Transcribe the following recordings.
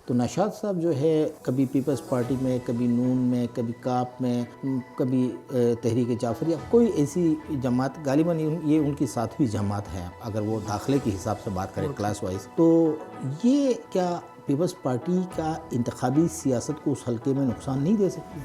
تو نشاط صاحب جو ہے کبھی پیپلز پارٹی میں، کبھی نون میں، کبھی کاپ میں، کبھی تحریک جعفریہ، کوئی ایسی جماعت، غالباً یہ ان کی 7ویں جماعت ہے اگر وہ داخلے کے حساب سے بات کریں کلاس وائز. تو یہ کیا پیپلز پارٹی کا انتخابی سیاست کو اس حلقے میں نقصان نہیں دے سکتی؟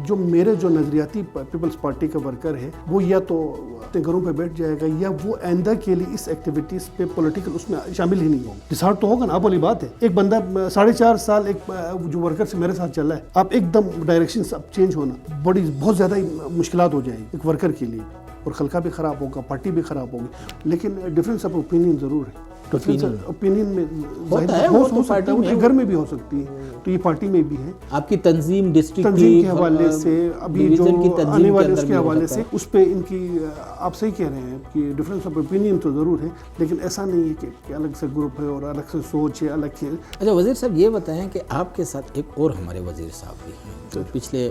جو نظریاتی پیپلز پارٹی کا ورکر ہے وہ یا تو اپنے گھروں پہ بیٹھ جائے گا یا وہ آئندہ کے لیے اس ایکٹیویٹیز پہ پولیٹیکل اس میں شامل ہی نہیں ہوگا. ڈسارٹ تو ہوگا نا، آپ والی بات ہے. ایک بندہ 4.5 سال ایک جو ورکر سے میرے ساتھ چلا ہے، آپ ایک دم ڈائریکشن چینج ہونا بہت زیادہ مشکلات ہو جائیں گی ایک ورکر کے لیے، اور خلقہ بھی خراب ہوگا، پارٹی بھی خراب ہوگی. لیکن ڈفرینس آف اوپینین ضرور ہے. اوپینین میں گھر میں بھی ہو سکتی ہے، تو یہ پارٹی میں بھی ہے. آپ کی تنظیم ڈسٹرکٹ کے حوالے سے، ابھی جو آنے والے اس کے حوالے سے، اس پہ ان کی آپ صحیح کہہ رہے ہیں کہ ڈفرینس آف اوپینین تو ضرور ہے، لیکن ایسا نہیں ہے کہ الگ سے گروپ ہے اور الگ سے سوچ ہے، الگ ہے. اچھا وزیر صاحب یہ بتائیں کہ آپ کے ساتھ ایک اور ہمارے وزیر صاحب بھی ہیں جو پچھلے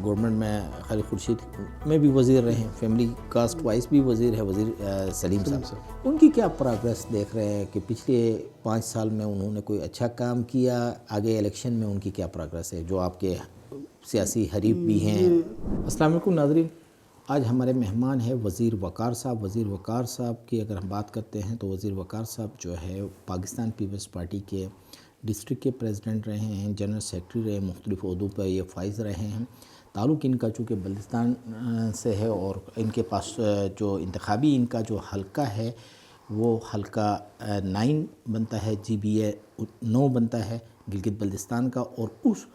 گورنمنٹ میں خالد خورشید میں بھی وزیر رہے ہیں، فیملی کاسٹ وائز بھی وزیر ہے، وزیر سلیم صاحب. ان کی کیا پروگریس دیکھ رہے ہیں کہ پچھلے 5 سال میں انہوں نے کوئی اچھا کام کیا؟ آگے الیکشن میں ان کی کیا پروگریس ہے، جو آپ کے سیاسی حریف بھی ہیں؟ السلام علیکم ناظرین، آج ہمارے مہمان ہیں وزیر وقار صاحب. وزیر وقار صاحب کی اگر ہم بات کرتے ہیں تو وزیر وقار صاحب جو ہے پاکستان پیپلز پارٹی کے ڈسٹرکٹ کے پریزیڈنٹ رہے ہیں، جنرل سیکرٹری رہے، مختلف عہدوں پہ یہ فائز رہے ہیں. تعلق ان کا چونکہ بلتستان سے ہے اور ان کے پاس جو انتخابی ان کا جو حلقہ ہے وہ حلقہ 9 بنتا ہے، جی بی اے 9 بنتا ہے گلگت بلتستان کا. اور اس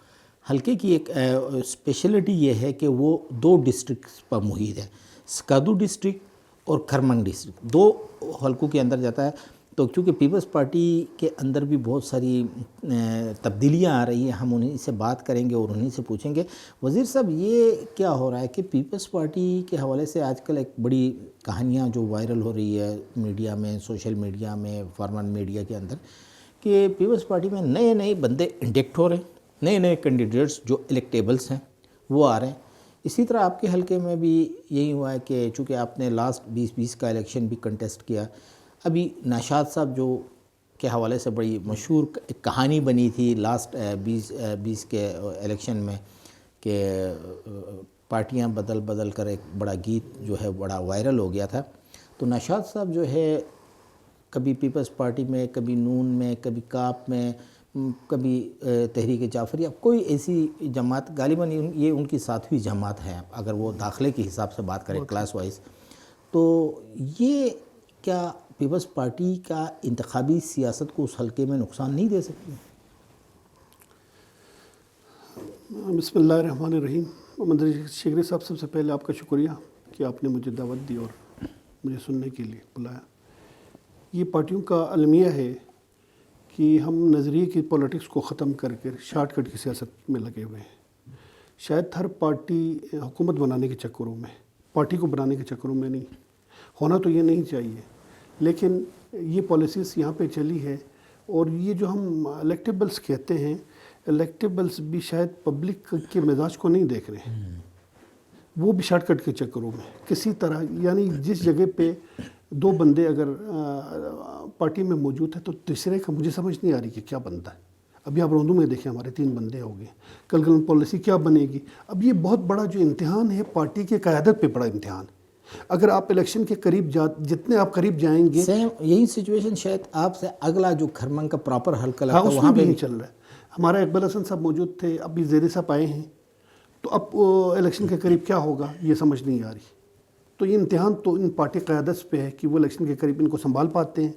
حلقے کی ایک اسپیشلٹی یہ ہے کہ وہ 2 ڈسٹرکٹس پر محیط ہے، سکادو ڈسٹرکٹ اور کرمنگ ڈسٹرکٹ، 2 حلقوں کے اندر جاتا ہے. تو چونکہ پیپلز پارٹی کے اندر بھی بہت ساری تبدیلیاں آ رہی ہیں، ہم انہیں سے بات کریں گے اور انہیں سے پوچھیں گے. وزیر صاحب یہ کیا ہو رہا ہے کہ پیپلز پارٹی کے حوالے سے آج کل ایک بڑی کہانیاں جو وائرل ہو رہی ہے میڈیا میں، سوشل میڈیا میں، فارمل میڈیا کے اندر، کہ پیپلز پارٹی میں نئے بندے انڈکٹ ہو رہے ہیں، نئے کینڈیڈیٹس جو الیکٹیبلس ہیں وہ آ رہے ہیں. اسی طرح آپ کے حلقے میں بھی یہی ہوا ہے کہ چونکہ آپ نے لاسٹ 2020 کا الیکشن بھی کنٹیسٹ کیا. ابھی نشاط صاحب جو کے حوالے سے بڑی مشہور ایک کہانی بنی تھی لاسٹ 20 کے الیکشن میں کہ پارٹیاں بدل کر ایک بڑا گیت جو ہے بڑا وائرل ہو گیا تھا. تو نشاط صاحب جو ہے کبھی پیپلز پارٹی میں، کبھی نون میں، کبھی کاپ میں، کبھی تحریک جعفریہ، کوئی ایسی جماعت، غالباً یہ ان کی 7ویں جماعت ہے اگر وہ داخلے کے حساب سے بات کریں کلاس وائز. تو یہ کیا پیپلز پارٹی کا انتخابی سیاست کو اس حلقے میں نقصان نہیں دے سکتی؟ بسم اللہ الرحمن الرحیم. محمد شیخری صاحب، سب سے پہلے آپ کا شکریہ کہ آپ نے مجھے دعوت دی اور مجھے سننے کے لیے بلایا. یہ پارٹیوں کا المیہ ہے کہ ہم نظریے کی پولیٹکس کو ختم کر کے شارٹ کٹ کی سیاست میں لگے ہوئے ہیں. شاید ہر پارٹی حکومت بنانے کے چکروں میں، پارٹی کو بنانے کے چکروں میں نہیں ہونا، تو یہ نہیں چاہیے. لیکن یہ پالیسیز یہاں پہ چلی ہے، اور یہ جو ہم الیکٹیبلس کہتے ہیں، الیکٹیبلس بھی شاید پبلک کے مزاج کو نہیں دیکھ رہے ہیں. وہ بھی شارٹ کٹ کے چکروں میں کسی طرح، یعنی جس جگہ پہ 2 بندے اگر پارٹی میں موجود ہیں تو تیسرے کا مجھے سمجھ نہیں آ رہی کہ کیا بنتا ہے. ابھی آپ روندو میں دیکھیں، ہمارے 3 بندے ہو گئے، کل پالیسی کیا بنے گی. اب یہ بہت بڑا جو امتحان ہے، پارٹی کے قیادت پہ بڑا امتحان ہے. اگر آپ الیکشن کے قریب جتنے آپ قریب جائیں گے، سیم یہی سچویشن شاید آپ سے اگلا جو کھرمنگ کا پراپر حلقہ لگتا ہے اس وہاں میں پہ بھی چل رہا ہے. ہمارا اقبال حسن صاحب موجود تھے، ابھی زیدی صاحب آئے ہیں، تو اب الیکشن کے قریب کیا ہوگا یہ سمجھ نہیں آ رہی. تو یہ امتحان تو ان پارٹی قیادت پہ ہے کہ وہ الیکشن کے قریب ان کو سنبھال پاتے ہیں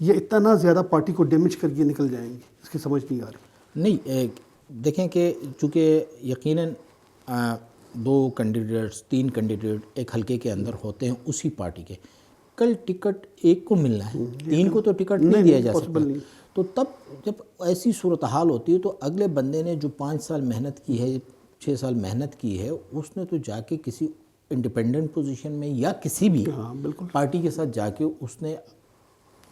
یا اتنا زیادہ پارٹی کو ڈیمیج کر کے نکل جائیں گے، اس کی سمجھ نہیں آ رہی. نہیں دیکھیں کہ چونکہ یقیناً 2 کینڈیڈیٹس 3 کینڈیڈیٹ ایک حلقے کے اندر ہوتے ہیں اسی پارٹی کے، کل ٹکٹ ایک کو ملنا ہے، 3 کو تو ٹکٹ نہیں دیا جا سکتا. تو تب جب ایسی صورتحال ہوتی ہے تو اگلے بندے نے جو 5 سال محنت کی ہے، 6 سال محنت کی ہے، اس نے تو جا کے کسی انڈیپینڈنٹ پوزیشن میں یا کسی بھی پارٹی کے ساتھ جا کے اس نے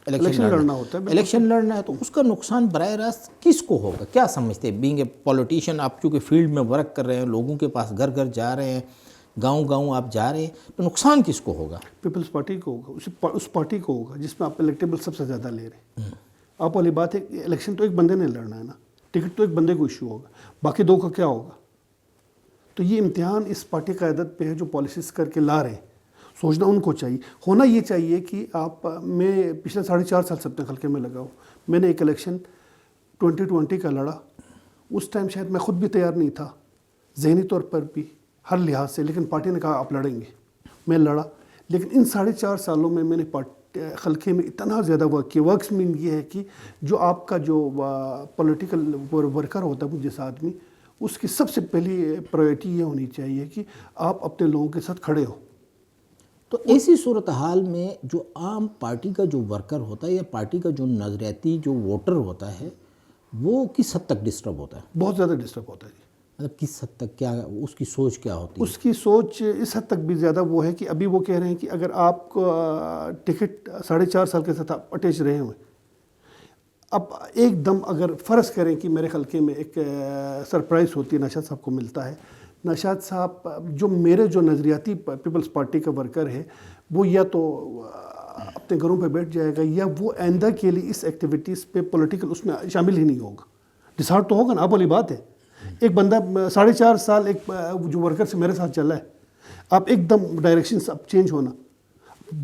الیکشن لڑنا ہوتا ہے. الیکشن لڑنا ہے تو اس کا نقصان براہ راست کس کو ہوگا؟ کیا سمجھتے ہیں بینگ اے پولیٹیشین؟ آپ چونکہ فیلڈ میں ورک کر رہے ہیں، لوگوں کے پاس گھر گھر جا رہے ہیں، گاؤں آپ جا رہے ہیں، تو نقصان کس کو ہوگا؟ پیپلز پارٹی کو ہوگا، اس پارٹی کو ہوگا جس میں آپ الیکٹیبل سب سے زیادہ لے رہے ہیں. آپ والی بات ہے کہ الیکشن تو ایک بندے نے لڑنا ہے نا. ٹکٹ تو ایک بندے کو ایشو ہوگا، باقی دو کا کیا ہوگا؟ تو یہ امتحان اس پارٹی قیادت پہ ہے جو پالیسیز کر کے لا رہے ہیں. سوچنا ان کو چاہیے. ہونا یہ چاہیے کہ میں پچھلے 4.5 سال سے اپنے حلقے میں لگا ہوں. میں نے ایک الیکشن 2020 کا لڑا. اس ٹائم شاید میں خود بھی تیار نہیں تھا ذہنی طور پر بھی، ہر لحاظ سے، لیکن پارٹی نے کہا آپ لڑیں گے. میں لڑا. لیکن ان 4.5 سالوں میں نے حلقے میں اتنا زیادہ ورک کیا. ورکس مین یہ ہے کہ جو آپ کا جو پولیٹیکل ورکر ہوتا ہے جس آدمی، اس کی سب سے پہلی پرائیورٹی یہ ہونی چاہیے کہ آپ اپنے لوگوں کے ساتھ کھڑے ہو. تو ایسی صورتحال میں جو عام پارٹی کا جو ورکر ہوتا ہے یا پارٹی کا جو نظریاتی جو ووٹر ہوتا ہے وہ کس حد تک ڈسٹرب ہوتا ہے؟ بہت زیادہ ڈسٹرب ہوتا ہے جی. مطلب کس حد تک، کیا اس کی سوچ کیا ہوتی ہے؟ اس کی سوچ اس حد تک بھی زیادہ وہ ہے کہ ابھی وہ کہہ رہے ہیں کہ اگر آپ کو ٹکٹ 4.5 سال کے ساتھ اٹیچ رہے ہوئے، اب ایک دم اگر فرض کریں کہ میرے حلقے میں ایک سرپرائز ہوتی ہے، نشاط صاحب کو ملتا ہے. نشاط صاحب جو میرے جو نظریاتی پیپلز پارٹی کا ورکر ہے، وہ یا تو اپنے گھروں پہ بیٹھ جائے گا یا وہ آئندہ کے لیے اس ایکٹیویٹیز پہ پولیٹیکل اس میں شامل ہی نہیں ہوگا. ڈسہارٹ تو ہوگا نا. آپ والی بات ہے، ایک بندہ 4.5 سال ایک جو ورکر سے میرے ساتھ چلا ہے، آپ ایک دم ڈائریکشن اب چینج ہونا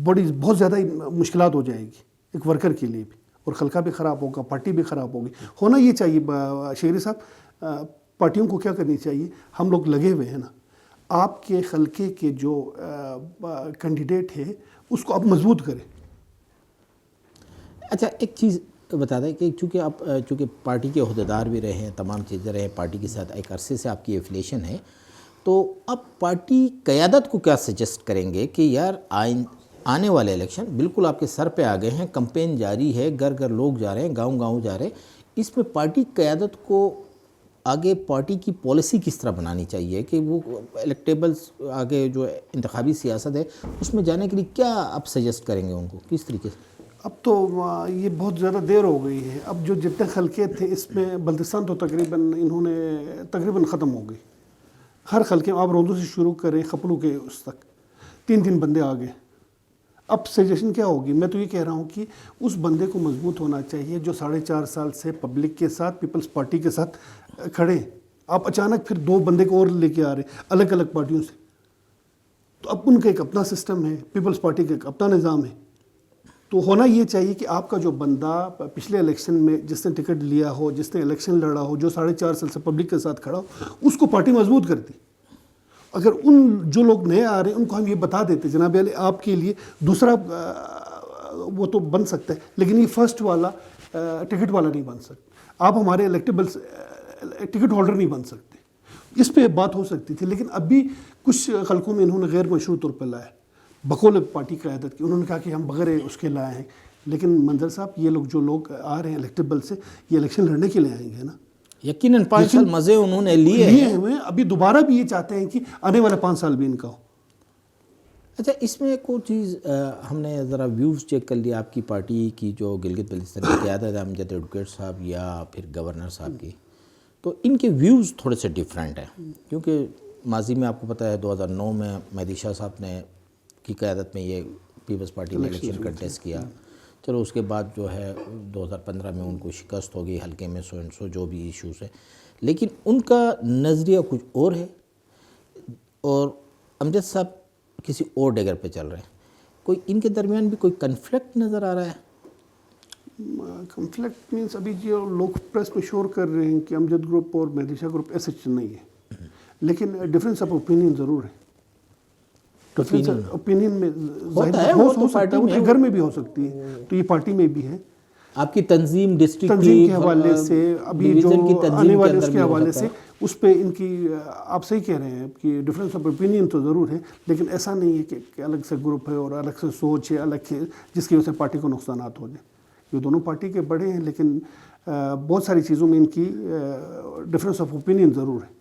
بہت زیادہ مشکلات ہو جائے گی ایک ورکر کے لیے بھی، اور خلقہ بھی خراب ہوگا، پارٹی بھی خراب ہوگی. ہونا یہ چاہیے شیخری صاحب، پارٹیوں کو کیا کرنی چاہیے؟ ہم لوگ لگے ہوئے ہیں نا، آپ کے حلقے کے جو کینڈیڈیٹ ہے اس کو آپ مضبوط کریں. اچھا ایک چیز بتا دیں کہ چونکہ پارٹی کے عہدیدار بھی رہے ہیں، تمام چیزیں رہے ہیں، پارٹی کے ساتھ ایک عرصے سے آپ کی ایفیلیشن ہے، تو اب پارٹی قیادت کو کیا سجیسٹ کریں گے کہ یار آنے والے الیکشن بالکل آپ کے سر پہ آ گئے ہیں، کمپین جاری ہے، گھر گھر لوگ جا رہے ہیں، گاؤں گاؤں جا رہے ہیں، اس میں پارٹی قیادت کو آگے پارٹی کی پالیسی کس طرح بنانی چاہیے کہ وہ الیکٹیبلز آگے جو انتخابی سیاست ہے اس میں جانے کے لیے کیا آپ سجیسٹ کریں گے ان کو، کس طریقے سے؟ اب تو یہ بہت زیادہ دیر ہو گئی ہے. اب جو جتنے حلقے تھے اس میں بلتستان تو تقریباً ختم ہو گئی. ہر حلقے میں آپ روندو سے شروع کریں خپلو کے اس تک 3 بندے آ گئے. اب سجیشن کیا ہوگی؟ میں تو یہ کہہ رہا ہوں کہ اس بندے کو مضبوط ہونا چاہیے جو 4.5 سال سے پبلک کے ساتھ، پیپلز پارٹی کے ساتھ کھڑے ہیں. آپ اچانک پھر 2 بندے کو اور لے کے آ رہے ہیں الگ الگ پارٹیوں سے. تو اب ان کا ایک اپنا سسٹم ہے، پیپلز پارٹی کا ایک اپنا نظام ہے. تو ہونا یہ چاہیے کہ آپ کا جو بندہ پچھلے الیکشن میں جس نے ٹکٹ لیا ہو، جس نے الیکشن لڑا ہو، جو 4.5 سال سے پبلک کے ساتھ کھڑا ہو، اس کو پارٹی مضبوط کرتی. اگر جو لوگ نئے آ رہے ہیں ان کو ہم یہ بتا دیتے جناب علی آپ کے لیے دوسرا وہ تو بن سکتا ہے، لیکن یہ فرسٹ والا ٹکٹ والا نہیں بن سکتا. آپ ہمارے الیکٹیبلز ٹکٹ ہولڈر نہیں بن سکتے. اس پہ بات ہو سکتی تھی، لیکن ابھی کچھ حلقوں میں انہوں نے غیر مشروع طور پہ لایا بقول پارٹی قیادت کی. انہوں نے کہا کہ ہم بغیر اس کے لائے ہیں. لیکن منظر صاحب یہ لوگ جو لوگ آ رہے ہیں الیکٹیبل سے، یہ الیکشن لڑنے کے لیے آئیں گے نا. یقیناً 5 سال مزے انہوں نے لیے ہوئے، ابھی دوبارہ بھی یہ چاہتے ہیں کہ آنے والا 5 سال بھی ان کا ہو. اچھا اس میں ایک اور چیز ہم نے ذرا ویوز چیک کر لیا آپ کی پارٹی کی جو گلگت بلتستان کی قیادت ہے، امجد ایڈوکیٹ صاحب یا پھر گورنر صاحب کی، تو ان کے ویوز تھوڑے سے ڈیفرنٹ ہیں. کیونکہ ماضی میں آپ کو پتہ ہے 2009 میں مہدی شاہ صاحب نے کی قیادت میں یہ پیپلز پارٹی نے الیکشن کنٹیسٹ کیا. چلو اس کے بعد جو ہے 2015 میں ان کو شکست ہو گئی حلقے میں، سو جو بھی ایشوز ہیں، لیکن ان کا نظریہ کچھ اور ہے اور امجد صاحب کسی اور ڈگر پہ چل رہے ہیں. کوئی ان کے درمیان بھی کوئی کنفلکٹ نظر آ رہا ہے؟ کنفلکٹ مینس ابھی جو لوگ پریس میں شور کر رہے ہیں کہ امجد گروپ اور مہدی شاہ گروپ ایسے نہیں ہے، لیکن ڈفرینس آف اوپینین ضرور ہے. اوپینین میں ہو سکتا ہے، گھر میں بھی ہو سکتی ہے، تو یہ پارٹی میں بھی ہے. آپ کی تنظیم ڈسٹرکٹ کے حوالے سے، ابھی جو آنے والے اس کے حوالے سے، اس پہ ان کی آپ صحیح کہہ رہے ہیں کہ ڈفرینس آف اوپینین تو ضرور ہے، لیکن ایسا نہیں ہے کہ الگ سے گروپ ہے اور الگ سے سوچ ہے الگ ہے جس کی وجہ سے پارٹی کو نقصانات ہو جائیں. یہ دونوں پارٹی کے بڑے ہیں، لیکن بہت ساری چیزوں میں ان کی ڈفرینس آف اوپینین ضرور ہے.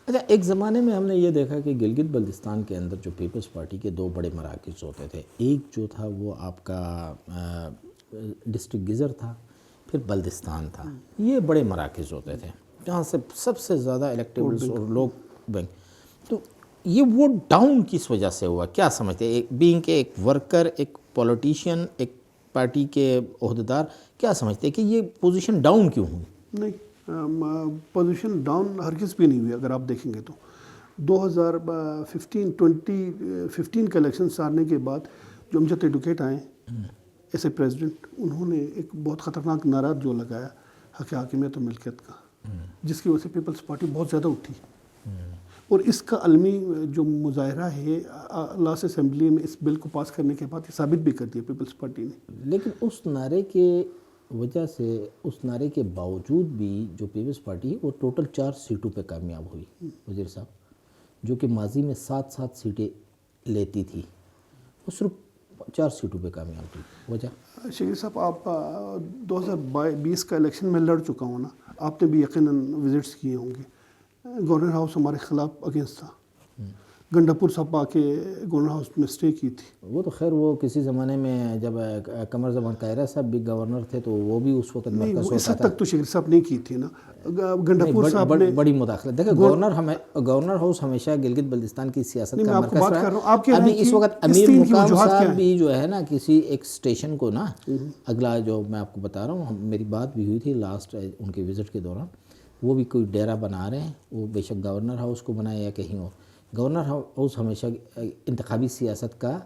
اچھا ایک زمانے میں ہم نے یہ دیکھا کہ گلگت بلتستان کے اندر جو پیپلز پارٹی کے 2 بڑے مراکز ہوتے تھے. ایک جو تھا وہ آپ کا ڈسٹرکٹ گزر تھا، پھر بلتستان تھا. یہ بڑے مراکز ہوتے تھے جہاں سے سب سے زیادہ الیکٹیبلز اور لوگ بینک. تو یہ ووٹ ڈاؤن کس وجہ سے ہوا؟ کیا سمجھتے ہیں بینگ کے ایک ورکر، ایک پولیٹیشین، ایک پارٹی کے عہدیدار، کیا سمجھتے ہیں کہ یہ پوزیشن ڈاؤن کیوں ہوئی؟ نہیں، پوزیشن ڈاؤن ہرگز بھی نہیں ہوئی. اگر آپ دیکھیں گے تو 2015 کا الیکشن ہارنے کے بعد جو امجد ایڈوکیٹ آئے ایز اے پریزیڈنٹ, انہوں نے ایک بہت خطرناک نعرہ جو لگایا حق حاکمیت و ملکیت کا, جس کی وجہ سے پیپلز پارٹی بہت زیادہ اٹھی. اور اس کا عالمی جو مظاہرہ ہے لاسٹ اسمبلی میں اس بل کو پاس کرنے کے بعد یہ ثابت بھی کر دیا پیپلز پارٹی نے. لیکن اس نعرے کے وجہ سے, اس نعرے کے باوجود بھی جو پیپلز پارٹی ہے وہ ٹوٹل 4 سیٹوں پہ کامیاب ہوئی وزیر صاحب, جو کہ ماضی میں 7 سیٹیں لیتی تھی, وہ صرف 4 سیٹوں پہ کامیاب ہوئی. وجہ شکری صاحب, آپ 2020 کا الیکشن میں لڑ چکا ہوں نا, آپ نے بھی یقیناً وزٹس کیے ہوں گے. گورنر ہاؤس ہمارے خلاف اگینسٹ تھا. گنڈا پور صاحب آ کے گورنر ہاؤس میں اسٹے کی تھی. وہ تو خیر وہ کسی زمانے میں جب قمر زمان قاہرہ صاحب بھی گورنر تھے تو وہ بھی اس وقت مرکز ہوتا اس تھا. حد تک تو شکری صاحب نہیں کی تھی نا. گنڈا پور صاحب نے بڑی مداخلت. دیکھیں گورنر ہاؤس ہمیشہ گلگت بلتستان کی سیاست کا مرکز رہا ہے. ابھی اس وقت امیر مقام صاحب بھی جو ہے نا کسی ایک اسٹیشن کو نا, اگلا جو میں آپ کو بتا رہا ہوں, میری بات بھی ہوئی تھی لاسٹ ان کے وزٹ کے دوران, وہ بھی کوئی ڈیرا بنا رہے ہیں. وہ بے شک گورنر ہاؤس کو بنائے یا کہیں اور. گورنر ہاؤس ہمیشہ انتخابی سیاست کا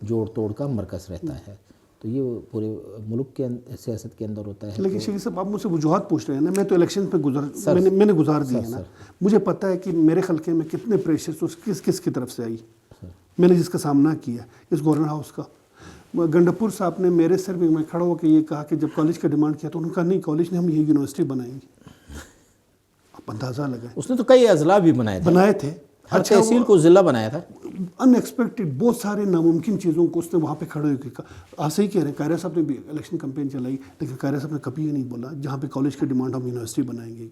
جوڑ توڑ کا مرکز رہتا ہے, تو یہ پورے ملک کے سیاست کے اندر ہوتا ہے. لیکن شکری صاحب آپ مجھ سے وجوہات پوچھ رہے ہیں نا, میں تو الیکشن پہ میں نے گزار دی ہے نا. مجھے پتہ ہے کہ میرے خلقے میں کتنے پریشرز کس کی طرف سے آئی, میں نے جس کا سامنا کیا اس گورنر ہاؤس کا. گنڈپور صاحب نے میرے سر میں کھڑا ہو کے یہ کہا کہ جب کالج کا ڈیمانڈ کیا تو انہوں نے کہا نہیں, کالج نے ہم یہ یونیورسٹی بنائیں گے. آپ اندازہ لگائیں, اس نے تو کئی اضلاع بھی بنائے تھے. ہر تحصیل کو ضلع بنایا تھا. ان ایکسپیکٹڈ بہت سارے ناممکن چیزوں کو اس نے وہاں پہ کھڑے ہو کے ایسے ہی کہہ رہے ہیں. قاہرہ صاحب نے بھی الیکشن کمپین چلائی, لیکن قاہرہ صاحب نے کبھی یہ نہیں بولا جہاں پہ کالج کی ڈیمانڈ ہم یونیورسٹی بنائیں گے.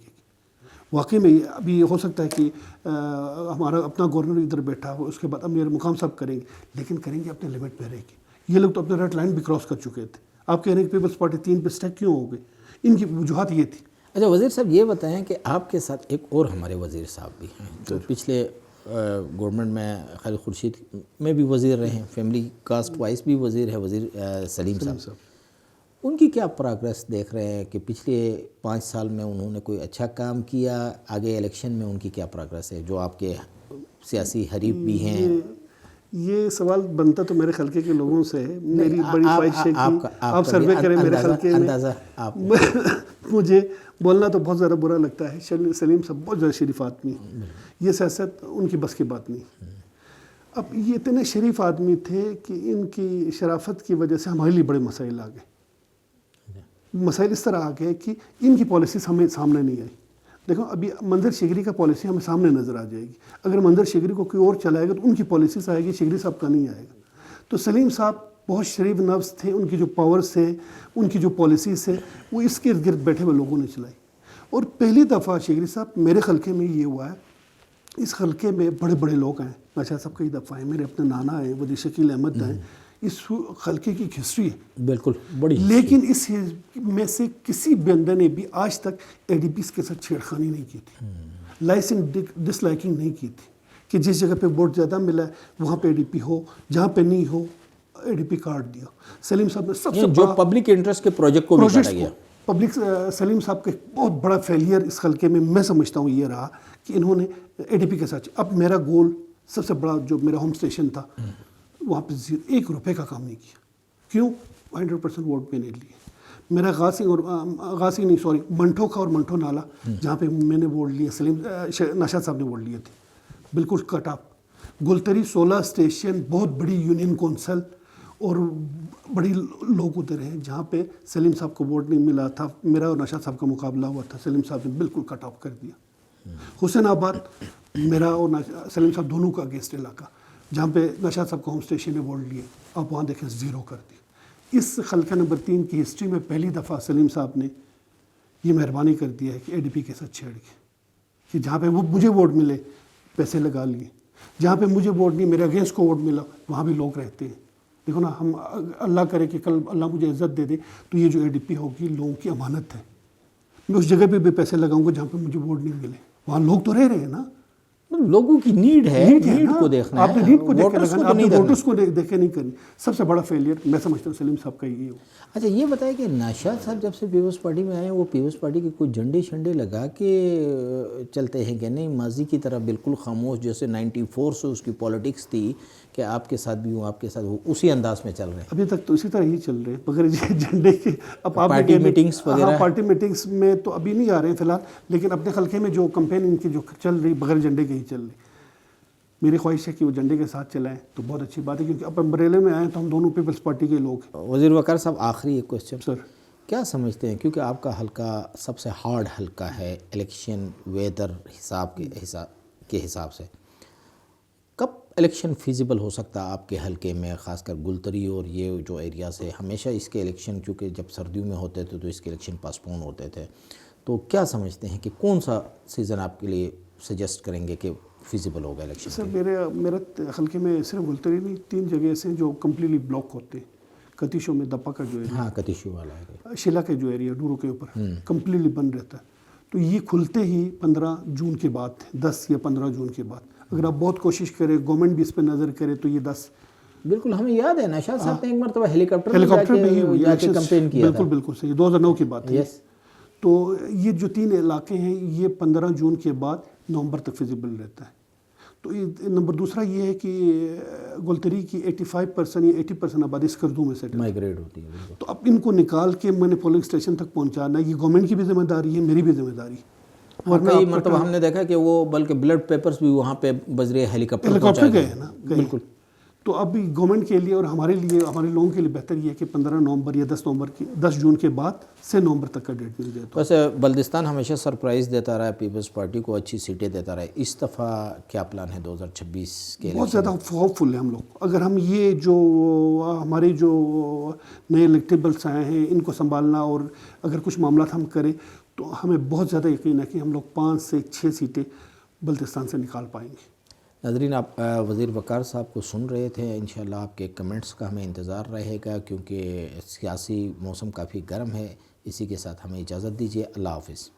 واقعی میں ابھی یہ ہو سکتا ہے کہ ہمارا اپنا گورنر ادھر بیٹھا ہو, اس کے بعد امیر مقام صاحب کریں گے, لیکن کریں گے اپنے لمٹ میں رہ کے. یہ لوگ تو اپنے ریڈ لائن بھی کراس کر چکے تھے. آپ کہہ رہے ہیں کہ پیپلز پارٹی 3 پہ اسٹیک کیوں ہو گئی, ان کی وجوہات یہ تھی. اچھا وزیر صاحب یہ بتائیں کہ آپ کے ساتھ ایک اور ہمارے وزیر صاحب بھی ہیں جو پچھلے گورنمنٹ میں خالد خورشید میں بھی وزیر رہے ہیں, فیملی کاسٹ وائز بھی وزیر ہے, وزیر سلیم صاحب. ان کی کیا پروگریس دیکھ رہے ہیں کہ پچھلے 5 سال میں انہوں نے کوئی اچھا کام کیا, آگے الیکشن میں ان کی کیا پروگریس ہے, جو آپ کے سیاسی حریف بھی ہیں؟ یہ سوال بنتا تو میرے خلقے کے لوگوں سے ہے. میری بڑی خواہش ہے کہ آپ سروے کریں میرے خلقے میں. مجھے بولنا تو بہت زیادہ برا لگتا ہے. سلیم صاحب بہت زیادہ شریف آدمی, یہ سیاست ان کی بس کی بات نہیں. اب یہ اتنے شریف آدمی تھے کہ ان کی شرافت کی وجہ سے ہمارے لیے بڑے مسائل آ گئے. مسائل اس طرح آ گئے کہ ان کی پالیسیز ہمیں سامنے نہیں آئی. دیکھو ابھی منظر شگری کا پالیسی ہمیں سامنے نظر آ جائے گی. اگر منظر شگری کو کوئی اور چلائے گا تو ان کی پالیسیز آئے گی, شگری صاحب کا نہیں آئے گا. تو سلیم صاحب بہت شریف نفس تھے, ان کی جو پاورز ہے, ان کی جو پالیسیز ہے, وہ اس کے ارد گرد بیٹھے ہوئے لوگوں نے چلائی. اور پہلی دفعہ شگری صاحب میرے خلقے میں یہ ہوا ہے, اس خلقے میں بڑے بڑے لوگ ہیں. نشاد صاحب کئی دفعہ ہیں, میرے اپنے نانا ہیں, وزیر شکیل احمد ہیں. اس خلقے کی ایک ہسٹری ہے بالکل بڑی, لیکن اس میں سے کسی بندے نے بھی آج تک اے ڈی پیز کے ساتھ چھیڑخانی نہیں کی تھی, لائسنس ڈس لائکنگ نہیں کی تھی کہ جس جگہ پہ ووٹ زیادہ ملا ہے وہاں پہ اے ڈی پی ہو, جہاں پہ نہیں ہو اے ڈی پی کارڈ دیا. سلیم صاحب نے سب سے جو پبلک انٹرسٹ کے پروجیکٹ کو بھی کاٹا گیا. سلیم صاحب کا ایک بہت بڑا فیلئر اس خلقے میں میں سمجھتا ہوں یہ رہا کہ انہوں نے اے ڈی پی کے ساتھ. اب میرا گول سب سے بڑا جو میرا ہوم اسٹیشن تھا وہاں پہ 1 روپے کا کام نہیں کیا. کیوں؟ 100% ووٹ میں نے لیے. میرا منٹو کا اور منٹو نالا جہاں پہ میں نے ووٹ لیا, نشاد صاحب نے ووٹ لیے تھے, بالکل کٹ آف. گلتری 16 اسٹیشن, بہت بڑی یونین کونسل اور بڑی لوگ ادھر ہیں جہاں پہ سلیم صاحب کو ووٹ نہیں ملا تھا. میرا اور نشاد صاحب کا مقابلہ ہوا تھا, سلیم صاحب نے بالکل کٹ آف کر دیا. حسین آباد میرا اور سلیم صاحب دونوں کا اگینسٹ علاقہ, جہاں پہ نشاد صاحب کا ہوم اسٹیشن نے ووٹ لیے, آپ وہاں دیکھیں 0 کر دی. اس خلقہ نمبر 3 کی ہسٹری میں پہلی دفعہ سلیم صاحب نے یہ مہربانی کر دیا ہے کہ اے ڈی پی کے ساتھ چھیڑ کے, کہ جہاں پہ مجھے ووٹ ملے پیسے لگا لیے, جہاں پہ مجھے ووٹ نہیں میرے اگینسٹ کو ووٹ ملا وہاں بھی لوگ رہتے ہیں. دیکھو نا, ہم اللہ کرے کہ کل اللہ مجھے عزت دے دے تو یہ جو اے ڈی پی ہوگی لوگوں کی امانت ہے. میں اس جگہ پہ بھی پیسے لگاؤں گا جہاں پہ مجھے ووٹ نہیں ملے, وہاں لوگ تو رہ رہے ہیں نا. لوگوں کی نیڈ ہے، نیڈ نیڈ کو دیکھنا آپ نے ہے، نیڈ کو دیکھ کے ووٹرز کو لگانا، تو آپ نہیں نے کرنا۔ ووٹرز کو دیکھ کے نہیں کرنی۔ سب سے بڑا فیلئر میں سمجھتا ہوں سلیم صاحب کا یہ ہو۔ اچھا یہ بتائیں کہ نوشاد صاحب جب سے پیپلز پارٹی میں آئے ہیں وہ پیپلز پارٹی کے کوئی جھنڈے شنڈے لگا کے چلتے ہیں کہ نہیں ماضی کی طرح بالکل خاموش جیسے 94 سے اس کی پولیٹکس تھی کہ آپ کے ساتھ بھی ہوں آپ کے ساتھ ہوں، اسی انداز میں چل رہے ہیں؟ ابھی تک تو اسی طرح ہی چل رہے ہیں بغیر جھنڈے کے۔ اب آپ پارٹی میٹنگز وغیرہ؟ ہاں پارٹی میٹنگز میں تو ابھی نہیں آ رہے ہیں فی الحال، لیکن اپنے خلقے میں جو کمپین ان کی جو چل رہی بغیر جھنڈے کے ہی چل رہی۔ میری خواہش ہے کہ وہ جھنڈے کے ساتھ چلائیں تو بہت اچھی بات ہے، کیونکہ اب امبریلے میں آئے تو ہم دونوں پیپلز پارٹی کے لوگ ہیں۔ وزیر وقار صاحب آخری ایک کوسچن سر کیا سمجھتے ہیں، کیونکہ آپ کا حلقہ سب سے ہارڈ حلقہ ہے الیکشن ویدر کے حساب سے، کب الیکشن فیزیبل ہو سکتا ہے آپ کے حلقے میں، خاص کر گلتری اور یہ جو ایریاز ہے؟ ہمیشہ اس کے الیکشن کیونکہ جب سردیوں میں ہوتے تھے تو اس کے الیکشن پاسپون ہوتے تھے، تو کیا سمجھتے ہیں کہ کون سا سیزن آپ کے لیے سجیسٹ کریں گے کہ فیزیبل ہوگا الیکشن؟ سر میرے خلقے میں صرف گلتری نہیں، 3 جگہ ایسے ہیں جو کمپلیٹلی بلاک ہوتے ہیں۔ کتیشوں میں دپا کا جو ایریا، ہاں کتیشو والا ہے، شیلا کا جو ایریا ڈورو کے اوپر کمپلیٹلی بند رہتا ہے، تو یہ کھلتے ہی 15 جون کے بعد، 10 یا 15 جون کے بعد اگر آپ بہت کوشش کریں، گورنمنٹ بھی اس پہ نظر کرے تو یہ 10 بالکل ہمیں یاد ہے نوشاد صاحب نے ایک مرتبہ ہیلی کاپٹر میں ہی جا کے کمپین کیا تھا۔ بالکل صحیح، 2009 کی بات ہے۔ یس، تو یہ جو 3 علاقے ہیں یہ 15 جون کے بعد نومبر تک فیزیبل رہتا ہے۔ تو نمبر دوسرا یہ ہے کہ گلتری کی 85% یا 80% آبادی سکردو میں سیٹل ہے، مائیگریٹ ہوتی ہے بالکل۔ تو اب ان کو نکال کے میں نے پولنگ اسٹیشن تک پہنچانا، یہ گورنمنٹ کی بھی ذمہ داری ہے، میری بھی ذمہ داری ہے۔ ورنہ کئی مرتبہ ہم نے دیکھا کہ وہ بلکہ بلڈ پیپرز بھی وہاں پہ بذریعہ ہیلی کاپٹر ہیلیکاپٹر گئے ہیں نا، بالکل۔ تو اب گورنمنٹ کے لیے اور ہمارے لیے، ہمارے لوگوں کے لیے بہتر یہ ہے کہ 15 نومبر یا 10 جون کے بعد سے نومبر تک کا ڈیٹ مل جائے۔ تو ویسے بلدستان ہمیشہ سرپرائز دیتا رہا ہے پیپلز پارٹی کو، اچھی سیٹیں دیتا رہا ہے، اس دفعہ کیا پلان ہے 2026 کے؟ بہت زیادہ ہوپ فل ہیں ہم لوگ، اگر ہم یہ جو ہمارے جو نئے الیکٹیبلس آئے ہیں ان کو سنبھالنا اور اگر کچھ معاملات ہم کریں تو ہمیں بہت زیادہ یقین ہے کہ ہم لوگ 5 سے 6 سیٹیں بلتستان سے نکال پائیں گے۔ ناظرین آپ وزیر وقار صاحب کو سن رہے تھے، انشاءاللہ آپ کے کمنٹس کا ہمیں انتظار رہے گا کیونکہ سیاسی موسم کافی گرم ہے۔ اسی کے ساتھ ہمیں اجازت دیجیے، اللہ حافظ۔